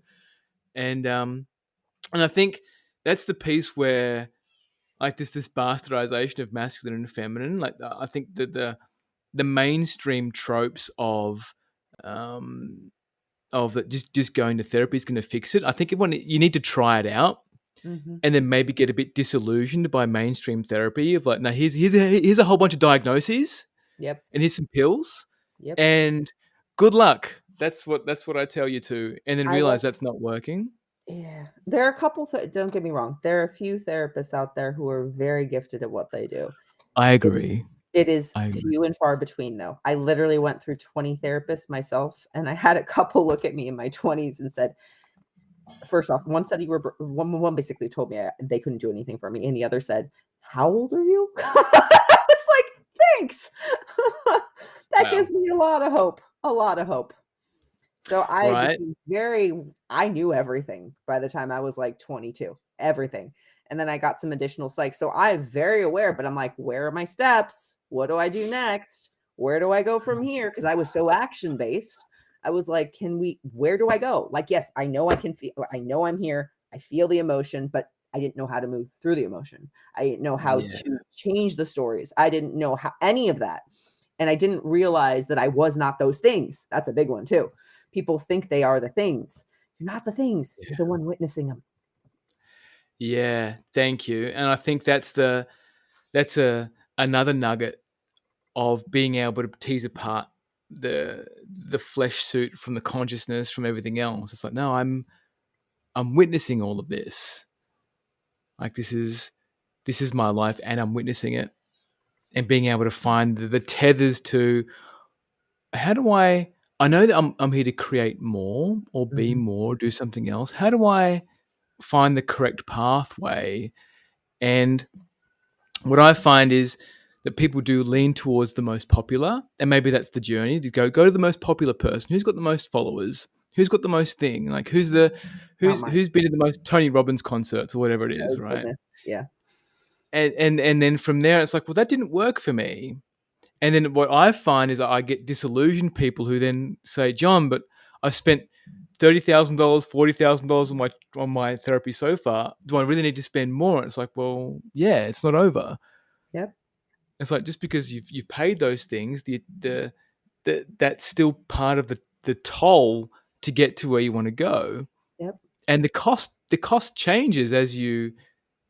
And I think that's the piece where like this bastardization of masculine and feminine. Like I think that the mainstream tropes um of that just going to therapy is going to fix it. I think everyone you need to try it out Mhm. and then maybe get a bit disillusioned by mainstream therapy of like, no, here's a whole bunch of diagnoses Yep. and here's some pills Yep. and good luck. That's what I tell you to, and then I will realize that's not working. Yeah, there are a couple don't get me wrong, there are a few therapists out there who are very gifted at what they do. I It agree. it is I agree. few and far between, though. I literally went through 20 therapists myself, and I had a couple look at me in my 20s and said, first off, one said you were one basically told me they couldn't do anything for me, and the other said, "How old are you?" I was like, "Thanks." That gives Wow. me a lot of hope. So I Right. became very I knew everything by the time I was, like, 22, everything, and then I got some additional psych, so I'm very aware, but I'm like, "Where are my steps? What do I do next? Where do I go from here?" Because I was so action-based. I was like, "Can we where do I go?" Like, yes, I know I can feel I know I'm here, I feel the emotion, but I didn't know how to move through the emotion. I didn't know how Yeah. to change the stories. I didn't know how any of that, and I didn't realize that I was not those things. That's a big one too. People think they are the things. You're not the things. You're the one witnessing them. Yeah. Thank you. And I think that's a another nugget of being able to tease apart the flesh suit from the consciousness from everything else. It's like, no, I'm witnessing all of this. Like this is my life and I'm witnessing it, and being able to find the tethers to how do I know that I'm here to create more or be Mhm, more, do something else. How do I find the correct pathway? And what I find is that people do lean towards the most popular, and maybe that's the journey to go to the most popular person who's got the most followers, who's got the most thing, like not mine. who's been to the most Tony Robbins concerts or whatever it is, Oh right? goodness. Yeah. And then from there, it's like, well, that didn't work for me. And then what I find is I get disillusioned people who then say, John, but I've spent $30,000, $40,000 on my therapy so far. Do I really need to spend more? And it's like, well, yeah, it's not over. Yep. It's like just because you've paid those things, that's still part of the toll to get to where you want to go. Yep. And the cost changes as you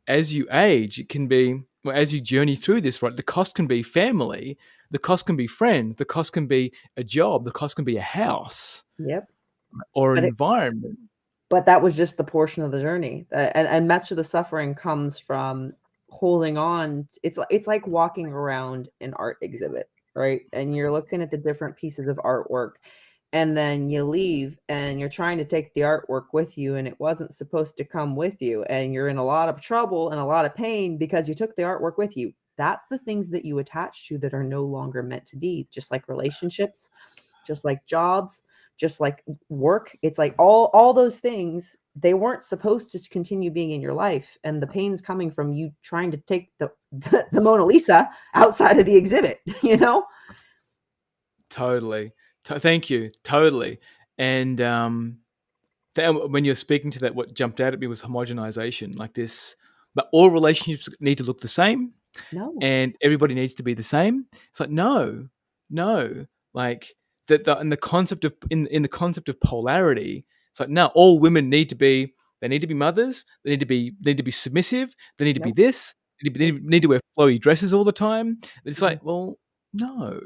age. It can be, well, as you journey through this, right? The cost can be family, the cost can be friends, the cost can be a job, the cost can be a house Yep. or an But it environment. but that was just the portion of the journey. And much of the suffering comes from holding on. It's like walking around an art exhibit, right? And you're looking at the different pieces of artwork, and then you leave and you're trying to take the artwork with you, and it wasn't supposed to come with you, and you're in a lot of trouble and a lot of pain because you took the artwork with you. That's the things that you attach to that are no longer meant to be, just like relationships, just like jobs, just like work. It's like all those things, they weren't supposed to continue being in your life, and the pain's coming from you trying to take the the Mona Lisa outside of the exhibit, you know? Totally. Thank you. Totally. And when you're speaking to that, what jumped out at me was homogenization, like this. But all relationships need to look the same, No. and everybody needs to be the same. It's like no, no, like in the concept of in the concept of polarity. It's like no, all women need to be they need to be mothers. They need to be submissive. They need to be Nope. this. They Nope. need to wear flowy dresses all the time. It's Mm-mm. like well, no,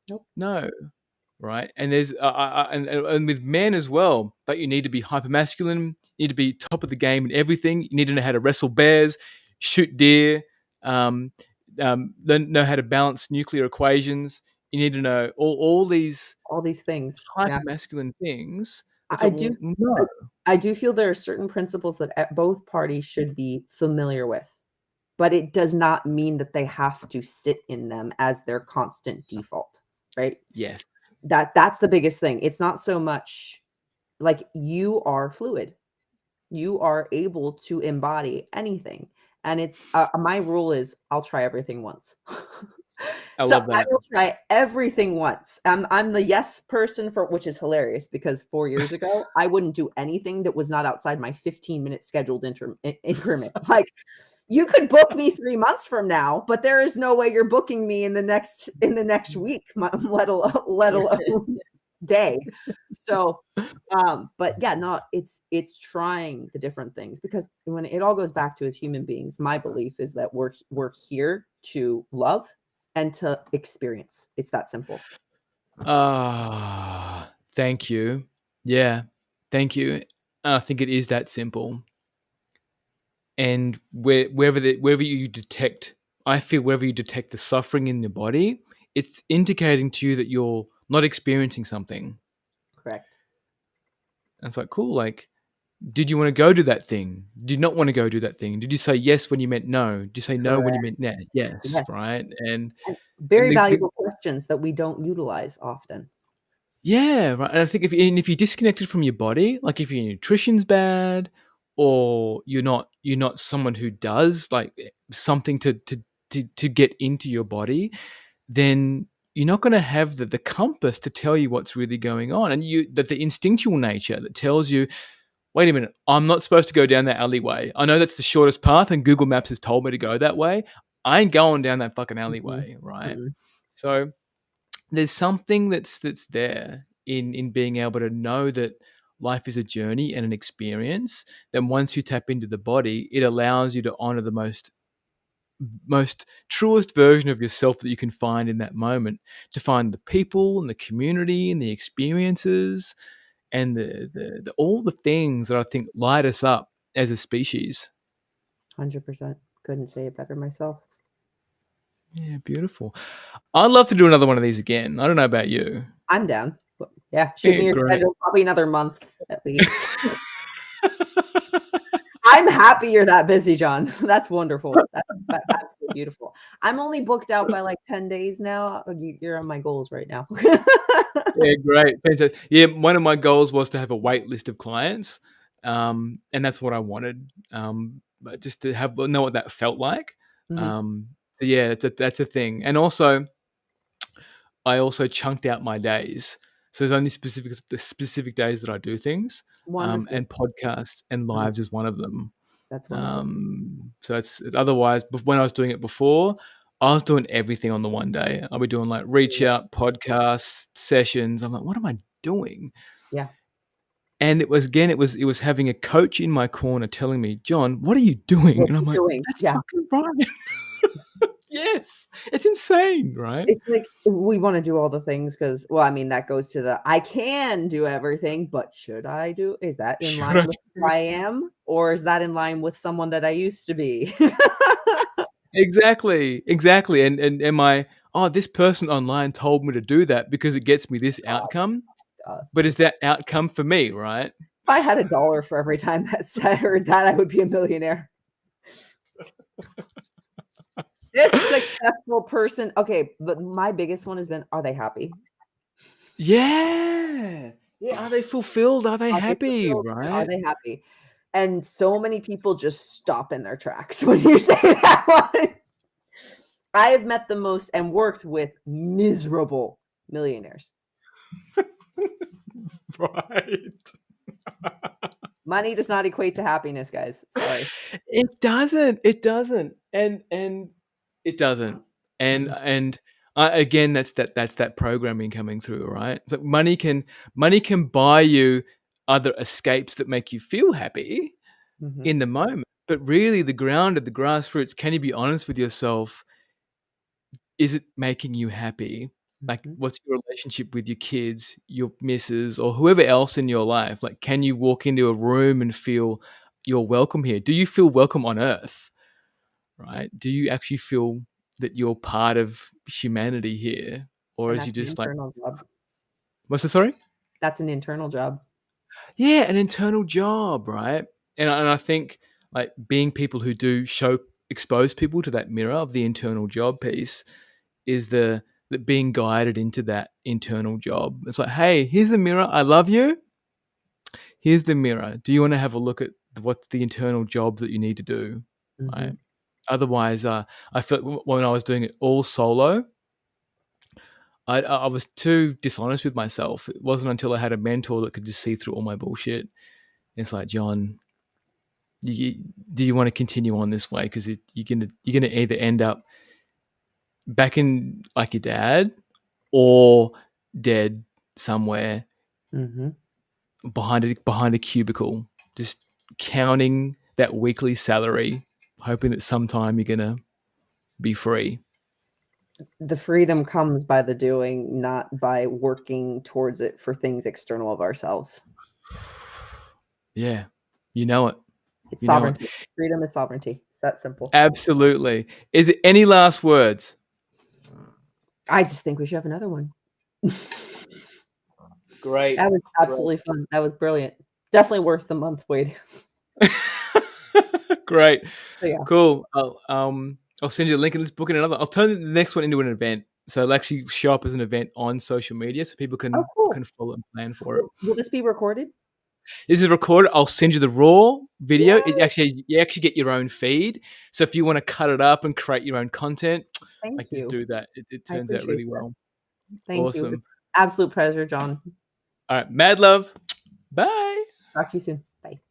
Nope. no, right? And there's and with men as well, but you need to be hyper masculine. You need to be top of the game in everything. You need to know how to wrestle bears, shoot deer, um, then know how to balance nuclear equations. You need to know all these All these things. hyper Yeah. masculine things. It's I like, do well, no, I I do feel there are certain principles that both parties should be familiar with, but it does not mean that they have to sit in them as their constant default, right? yes, That's the biggest thing. It's not so much like you are fluid. You are able to embody anything. And it's my rule is I'll try everything once. I So love I that. will try everything once. I'm the yes person for which is hilarious because 4 years ago I wouldn't do anything that was not outside my 15-minute scheduled increment. Like you could book me 3 months from now, but there is no way you're booking me in the next week, let alone day. So, but yeah, no, it's trying the different things because when it all goes back to as human beings, my belief is that we're here to love and to experience. It's that simple. Ah, thank you. Yeah, thank you. I think it is that simple. And wherever you detect, I feel wherever you detect the suffering in the body, it's indicating to you that you're not experiencing something. Correct. And it's like, cool, like, did you want to go do that thing? Did you not want to go do that thing? Did you say yes when you meant no? Did you say no when you Correct. meant yes? Yes. Right? And And very valuable questions that we don't utilize often. yeah, right. And I think if you're disconnected from your body, like if your nutrition's bad, or you're not someone who does like something to get into your body, then you're not going to have the compass to tell you what's really going on, and that the instinctual nature that tells you, wait a minute, I'm not supposed to go down that alleyway. I know that's the shortest path, and Google Maps has told me to go that way. I ain't going down that fucking Mhm. alleyway, right? Mm-mm. So there's something that's there in being able to know that life is a journey and an experience. Then once you tap into the body, it allows you to honor the most truest version of yourself that you can find in that moment, to find the people and the community and the experiences and the all the things that I think light us up as a species. 100%. Couldn't say it better myself. Yeah, beautiful. I'd love to do another one of these again. I don't know about you. I'm down. Yeah, shoot Yeah, me your great. schedule, probably another month at least. I'm happy you're that busy, John. That's wonderful. That's absolutely beautiful. I'm only booked out by like 10 days now. You're on my goals right now. Yeah, great. Fantastic. Yeah, one of my goals was to have a wait list of clients. And that's what I wanted. But just to know what that felt like. Mhm. So yeah, that's a thing. And also I also chunked out my days. So there's only the specific days that I do things. Wonderful. And podcasts and Mhm. lives is one of them. That's wonderful. So it's otherwise. When I was doing it before, I was doing everything on the one day. I'll be doing like reach Yeah. out, podcasts, sessions. I'm like, what am I doing? Yeah. And it was having a coach in my corner telling me, John, what are you doing? What And I'm you like, doing? that's Yeah. fucking right. Yes, it's insane, right? It's like we wanna do all the things because, well, I mean, that goes to the I can do everything, but should I do is that in Should I line with do who it? I am, or is that in line with someone that I used to be? Exactly, exactly. And am I? Oh, this person online told me to do that because it gets me this God, outcome. But if is that outcome for me, right? I had $1 for every time that said or that, I would be a millionaire. This successful person okay, but my biggest one has been, are they happy? Yeah. Yeah. Are they fulfilled? Are they Are they happy? fulfilled and are Right? they happy? And so many people just stop in their tracks when you say that one. I have met the most and worked with miserable millionaires. Right. Money does not equate to happiness, guys. Sorry. It doesn't. It doesn't. And it doesn't. And Mhm, and again, that's that programming coming through, right? So money can buy you other escapes that make you feel happy mhm, in the moment, but really the grounded, the grassroots. Can you be honest with yourself? Is it making you happy? Like, mhm, what's your relationship with your kids, your missus, or whoever else in your life? Like, can you walk into a room and feel you're welcome here? Do you feel welcome on earth? Right? Do you actually feel that you're part of humanity here? Or and is you that's an just like, internal job. what's the sorry? That's an internal job. Yeah, an internal job, right? And I think like being people who do expose people to that mirror of the internal job piece is the that being guided into that internal job. It's like, hey, here's the mirror. I love you. Here's the mirror. Do you want to have a look at what the internal jobs that you need to do? Right. Mhm, Otherwise, I felt when I was doing it all solo, I was too dishonest with myself. It wasn't until I had a mentor that could just see through all my bullshit. It's like, John, do you want to continue on this way? Because you're gonna either end up back in like your dad or dead somewhere mhm. behind a cubicle, just counting that weekly salary, hoping that sometime you're gonna be free. The freedom comes by the doing, not by working towards it for things external of ourselves. Yeah. You know it. It's You know it. sovereignty. Freedom is sovereignty. It's that simple. Absolutely. Is it any last words? I just think we should have another one. Great. That was Great. absolutely fun. That was brilliant. Definitely worth the month wait. Great. So yeah. Cool. I'll send you a link and let's book in another. I'll turn the next one into an event. So it'll actually show up as an event on social media so people Oh, can cool. follow and plan for it. Will this be recorded? This is recorded. I'll send you the raw video. Yeah. You actually get your own feed. So if you want to cut it up and create your own content, Thank like just you. do that. It I turns out appreciate really that. well. Thank you. Awesome. Absolute pleasure, John. All right. Mad love. Bye. Talk to you soon. Bye.